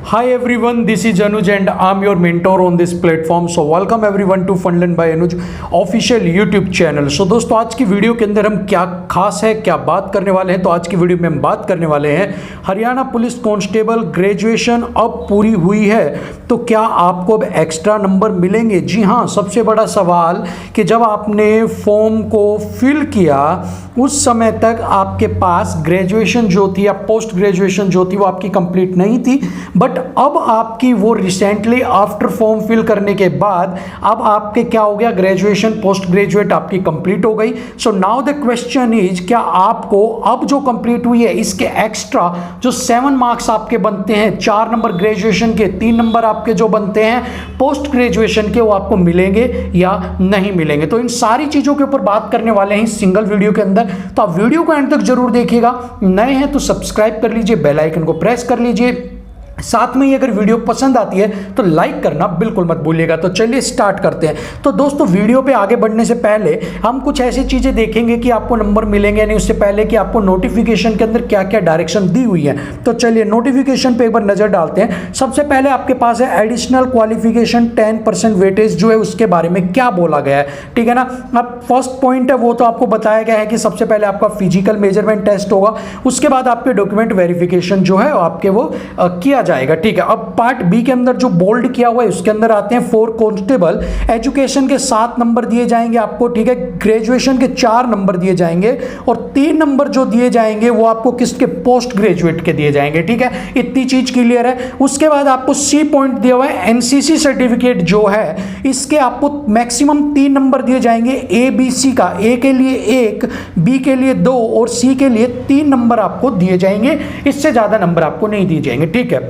Hi everyone, this is Anuj and I'm your mentor on this platform. So welcome everyone to Fundlearn by Anuj official YouTube channel. So दोस्तों आज की video के अंदर हम क्या खास है, क्या बात करने वाले हैं, तो आज की वीडियो में हम बात करने वाले हैं हरियाणा पुलिस कांस्टेबल ग्रेजुएशन अब पूरी हुई है तो क्या आपको अब एक्स्ट्रा नंबर मिलेंगे. जी हाँ, सबसे बड़ा सवाल कि जब आपने फॉर्म को फिल किया उस समय तक आपके पास ग्रेजुएशन जो थी या पोस्ट ग्रेजुएशन जो थी वो आपकी कंप्लीट नहीं थी, बट अब आपकी वो रिसेंटली आफ्टर फॉर्म फिल करने के बाद अब आपके क्या हो गया, ग्रेजुएशन पोस्ट ग्रेजुएट आपकी कंप्लीट हो गई. So now the question is, क्या आपको अब जो कंप्लीट हुई है इसके एक्स्ट्रा जो 7 मार्क्स आपके बनते हैं, 4 नंबर ग्रेजुएशन के, 3 नंबर आपके जो बनते हैं पोस्ट ग्रेजुएशन के, वो आपको मिलेंगे या नहीं मिलेंगे. तो इन सारी चीजों के ऊपर बात करने वाले हैं सिंगल वीडियो के अंदर. तो आप वीडियो को एंड तक जरूर देखिएगा. नए हैं तो सब्सक्राइब कर लीजिए, बेल आइकन को प्रेस कर लीजिए. साथ में ही अगर वीडियो पसंद आती है तो लाइक करना बिल्कुल मत भूलिएगा. तो चलिए स्टार्ट करते हैं. तो दोस्तों वीडियो पे आगे बढ़ने से पहले हम कुछ ऐसी चीज़ें देखेंगे कि आपको नंबर मिलेंगे नहीं, उससे पहले कि आपको नोटिफिकेशन के अंदर क्या क्या डायरेक्शन दी हुई है. तो चलिए नोटिफिकेशन पे एक बार नज़र डालते हैं. सबसे पहले आपके पास है एडिशनल क्वालिफिकेशन 10% वेटेज जो है उसके बारे में क्या बोला गया है. ठीक है ना. अब फर्स्ट पॉइंट है वो तो आपको बताया गया है कि सबसे पहले आपका फिजिकल मेजरमेंट टेस्ट होगा, उसके बाद आपके डॉक्यूमेंट वेरिफिकेशन जो है आपके वो किया जाएगा. ठीक है. अब पार्ट बी के अंदर जो बोल्ड किया हुआ है उसके अंदर आते हैं. फॉर कांस्टेबल एजुकेशन के 7 नंबर दिए जाएंगे आपको. ठीक है. ग्रेजुएशन के 4 नंबर दिए जाएंगे और 3 नंबर जो दिए जाएंगे वो आपको किसके, पोस्ट ग्रेजुएट के दिए जाएंगे. ठीक है. इतनी चीज क्लियर है. उसके बाद आपको सी पॉइंट दिया हुआ है, एनसीसी सर्टिफिकेट जो है इसके आपको मैक्सिमम 3 नंबर दिए जाएंगे. ए बी सी का, ए के लिए 1, बी के लिए 2 और सी के लिए 3 नंबर आपको दिए जाएंगे. इससे ज्यादा नंबर आपको नहीं दिए जाएंगे. ठीक है.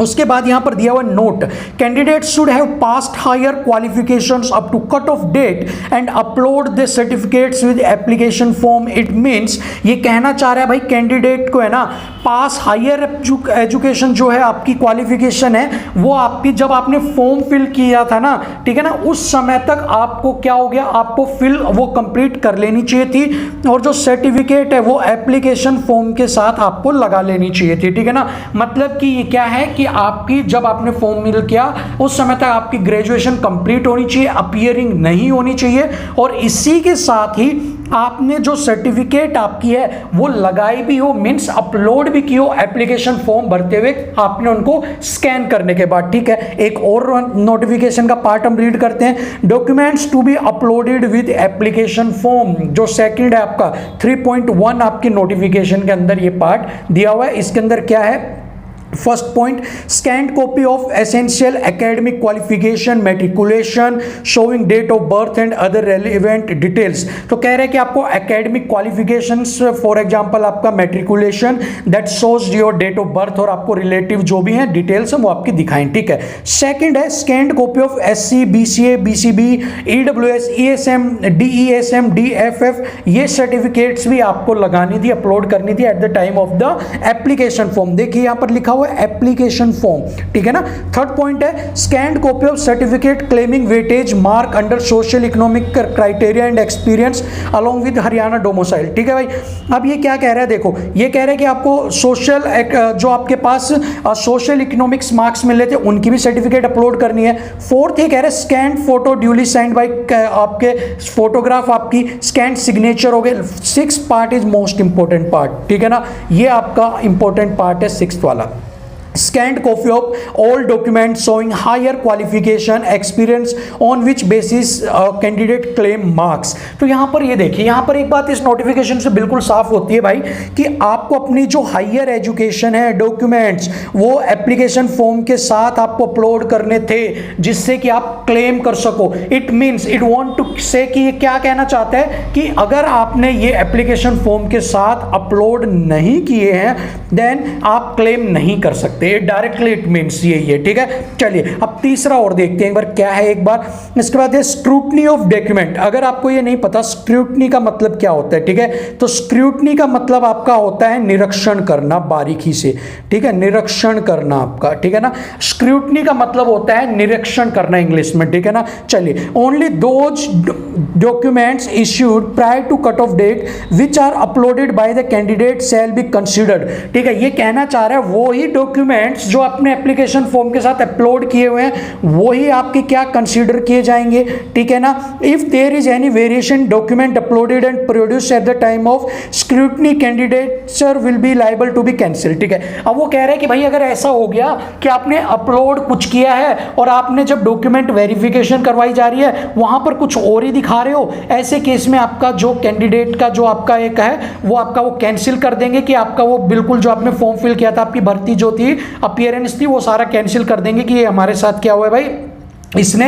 उसके बाद यहां पर दिया हुआ note, candidate should have passed higher qualifications up to cut off date and upload the certificates with application form. It means ये कहना चाह रहा है भाई कैंडिडेट को है ना, पास हायर एजुकेशन जो है आपकी क्वालिफिकेशन है वो आपकी जब आपने फॉर्म फिल किया था ना, ठीक है ना, उस समय तक आपको क्या हो गया, आपको फिल वो कंप्लीट कर लेनी चाहिए थी और जो सर्टिफिकेट है वो एप्लीकेशन फॉर्म के साथ आपको लगा लेनी चाहिए थी. ठीक है ना. मतलब कि ये क्या है कि आपकी जब आपने फॉर्म फिल किया उस समय तक आपकी ग्रेजुएशन कंप्लीट होनी चाहिए, अपीयरिंग नहीं होनी चाहिए और इसी के साथ ही आपने जो सर्टिफिकेट आपकी है वो लगाई भी हो, मींस अपलोड भी की हो एप्लीकेशन फॉर्म भरते हुए आपने उनको स्कैन करने के बाद. ठीक है. एक और नोटिफिकेशन का पार्ट हम रीड करते हैं. Documents to be uploaded with application form, जो सेकंड है आपका 3.1 आपकी नोटिफिकेशन के अंदर ये पार्ट दिया हुआ है. इसके अंदर क्या है, first point, scanned copy of essential academic qualification, matriculation showing date of birth and other relevant details. तो कह रहे हैं कि आपको एकेडमिक क्वालिफिकेशंस, फॉर एग्जांपल आपका matriculation that shows your date of birth और आपको रिलेटिव जो भी हैं डिटेल्स हैं वो आपकी दिखाएं. ठीक है. सेकंड है scanned copy of SC, BCA, BCB, EWS, ESM, DESM, DFF, ये सर्टिफिकेट्स भी आपको लगानी थी, अपलोड करनी थी at the time of the application form. देखिए यहां पर लिखा हुआ एप्लीकेशन फॉर्म. ठीक है ना. थर्ड पॉइंट है scanned copy of certificate claiming weightage mark under social economic criteria and experience along with Haryana domicile. ठीक है भाई. अब ये क्या कह रहा है, देखो ये कह रहा है कि आपको सोशल जो आपके पास सोशल इकोनॉमिक्स मार्क्स मिले थे उनकी भी सर्टिफिकेट अपलोड करनी है. फोर्थ ये कह रहे हैं scanned photo duly signed by, आपके फोटोग्राफ आपकी स्कैंड सिग्नेचर हो गए. 6th part is most important part. ठीक है ना. ये आपका इंपॉर्टेंट पार्ट है 6th वाला. Scanned copy of all documents showing higher qualification experience on which basis candidate claim marks. तो यहाँ पर ये देखिए, यहाँ पर एक बात इस नोटिफिकेशन से बिल्कुल साफ होती है भाई कि आपको अपनी जो हायर एजुकेशन है डॉक्यूमेंट्स वो एप्लीकेशन फॉर्म के साथ आपको अपलोड करने थे जिससे कि आप क्लेम कर सको. It means it want to say कि ये क्या कहना चाहता है कि अगर आपने ये एप्लीकेशन फॉर्म के साथ अपलोड नहीं किए हैं देन आप क्लेम नहीं कर सकते. डायरेक्टली इट मींस यही है. ठीक है. चलिए अब तीसरा और देखते हैं एक बार क्या है एक बार. इसके बाद है स्क्रूटनी ऑफ डॉक्यूमेंट. अगर आपको ये नहीं पता स्क्रूटनी का मतलब क्या होता है, ठीक है, तो स्क्रूटनी का मतलब आपका होता है निरीक्षण करना बारीकी से. ठीक है. निरीक्षण करना आपका. ठीक है ना. स्क्रूटनी का मतलब होता है निरीक्षण करना इंग्लिश में. ठीक है ना. चलिए only those documents issued prior to cut off date which are uploaded by the candidate shall be considered. ठीक है. ये कहना चाह रहा है वो ही डॉक्यूमेंट डॉक्यूमेंट्स जो अपने एप्लीकेशन फॉर्म के साथ अपलोड किए हुए हैं वही आपके क्या कंसीडर किए जाएंगे, ठीक है ना। If there is any variation document uploaded and produce at the time of scrutiny candidates will be liable to be cancel, ठीक है। अब वो कह रहे हैं कि भाई अगर ऐसा हो गया कि आपने अपलोड कुछ किया है और आपने जब डॉक्यूमेंट वेरिफिकेशन करवाई जा रही है वहां पर कुछ और ही दिखा रहे हो, ऐसे केस में आपका जो कैंडिडेट का जो आपका एक है वो आपका वो कैंसिल कर देंगे कि आपका वो बिल्कुल जो आपने फॉर्म फिल किया था, आपकी भर्ती जो थी, अपीयरेंस थी, वो सारा कैंसिल कर देंगे कि ये हमारे साथ क्या हुआ है भाई, इसने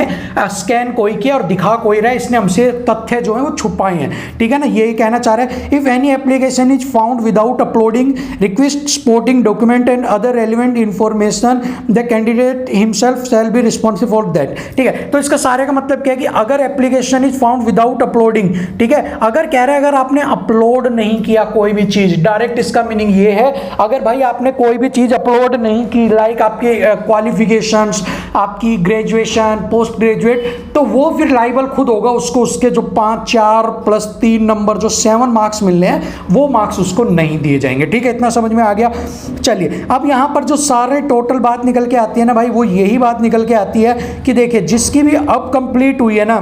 स्कैन कोई किया और दिखा कोई रहा है, इसने हमसे तथ्य जो है वो छुपाए हैं, ठीक है ना। यही कहना चाह रहे हैं। If any application is found without uploading request supporting document and other relevant information the candidate himself shall be responsible for that, ठीक है। तो इसका सारे का मतलब क्या है कि अगर application is found without uploading, ठीक है, अगर कह रहे हैं अगर आपने अपलोड नहीं किया कोई भी चीज, डायरेक्ट इसका मीनिंग ये है अगर भाई आपने कोई भी चीज अपलोड नहीं की, लाइक आपके क्वालिफिकेशंस, आपकी ग्रेजुएशन, पोस्ट ग्रेजुएट, तो वो फिर लाइबल खुद होगा, उसको उसके जो 5, 4 + 3 नंबर जो 7 मार्क्स मिलने हैं वो मार्क्स उसको नहीं दिए जाएंगे, ठीक है। इतना समझ में आ गया। चलिए अब यहां पर जो सारे टोटल बात निकल के आती है ना भाई, वो यही बात निकल के आती है कि देखिए जिसकी भी अब कंप्लीट हुई है ना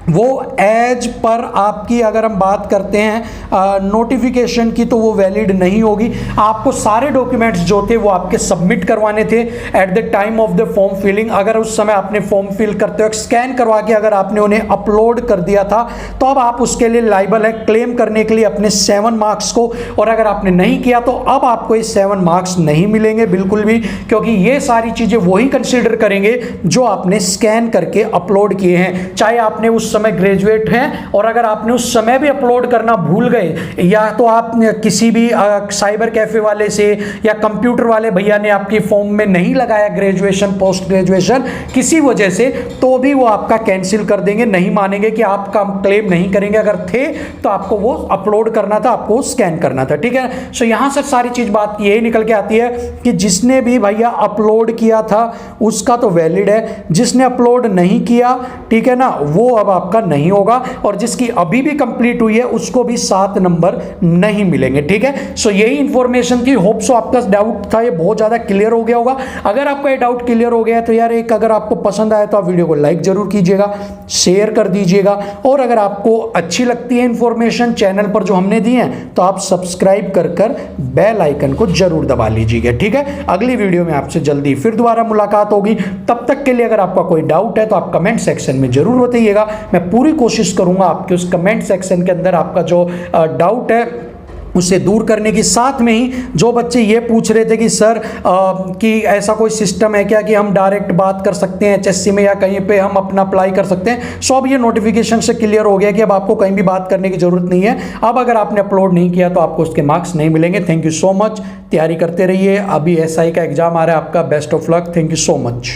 वो एज पर आपकी अगर हम बात करते हैं नोटिफिकेशन की तो वो वैलिड नहीं होगी। आपको सारे डॉक्यूमेंट्स जो थे वो आपके सबमिट करवाने थे at the time of the form filling. अगर उस समय आपने फॉर्म फिल करते वक्त स्कैन करवा के अगर आपने उन्हें अपलोड कर दिया था तो अब आप उसके लिए लाइबल है क्लेम करने के लिए अपने 7 मार्क्स को, और अगर आपने नहीं किया तो अब आपको ये 7 मार्क्स नहीं मिलेंगे बिल्कुल भी, क्योंकि ये सारी चीज़ें वही कंसिडर करेंगे जो आपने स्कैन करके अपलोड किए हैं। चाहे आपने उस समय ग्रेजुएट हैं और अगर आपने उस समय भी अपलोड करना भूल गए, या तो आप किसी भी साइबर कैफे वाले से या कंप्यूटर वाले भैया ने आपकी फॉर्म में नहीं लगाया ग्रेजुएशन पोस्ट ग्रेजुएशन किसी वजह से, तो भी वो आपका कैंसिल कर देंगे, नहीं मानेंगे कि आपका क्लेम नहीं करेंगे। अगर थे तो आपको वो अपलोड करना था, आपको स्कैन करना था, ठीक है। सो यहां से सारी चीज बात यही निकल के आती है कि जिसने भी भैया अपलोड किया था उसका तो वैलिड है, जिसने अपलोड नहीं किया, ठीक है ना, वो अब आपका नहीं होगा, और जिसकी अभी भी कंप्लीट हुई है उसको भी 7 नंबर नहीं मिलेंगे, ठीक है। सो यही इंफॉर्मेशन थी। होप सो आपका डाउट था ये बहुत ज्यादा क्लियर हो गया होगा। अगर आपका ये डाउट क्लियर हो गया है तो यार एक अगर आपको पसंद आया तो आप वीडियो को लाइक जरूर कीजिएगा, शेयर कर दीजिएगा, और अगर आपको अच्छी लगती है इंफॉर्मेशन चैनल पर जो हमने दी है तो आप सब्सक्राइब कर बेल आइकन को जरूर दबा लीजिएगा, ठीक है। अगली वीडियो में आपसे जल्दी फिर दोबारा मुलाकात होगी। तब तक के लिए अगर आपका कोई डाउट है तो आप कमेंट सेक्शन में जरूर बताइएगा। मैं पूरी कोशिश करूंगा आपके उस कमेंट सेक्शन के अंदर आपका जो डाउट है उसे दूर करने की। साथ में ही जो बच्चे ये पूछ रहे थे कि सर कि ऐसा कोई सिस्टम है क्या कि हम डायरेक्ट बात कर सकते हैं एचएससी में या कहीं पे हम अपना अप्लाई कर सकते हैं, सो अब ये नोटिफिकेशन से क्लियर हो गया कि अब आपको कहीं भी बात करने की जरूरत नहीं है। अब अगर आपने अपलोड नहीं किया तो आपको उसके मार्क्स नहीं मिलेंगे। थैंक यू सो मच, तैयारी करते रहिए। अभी एसआई का एग्जाम आ रहा है आपका, best of luck, thank you so much.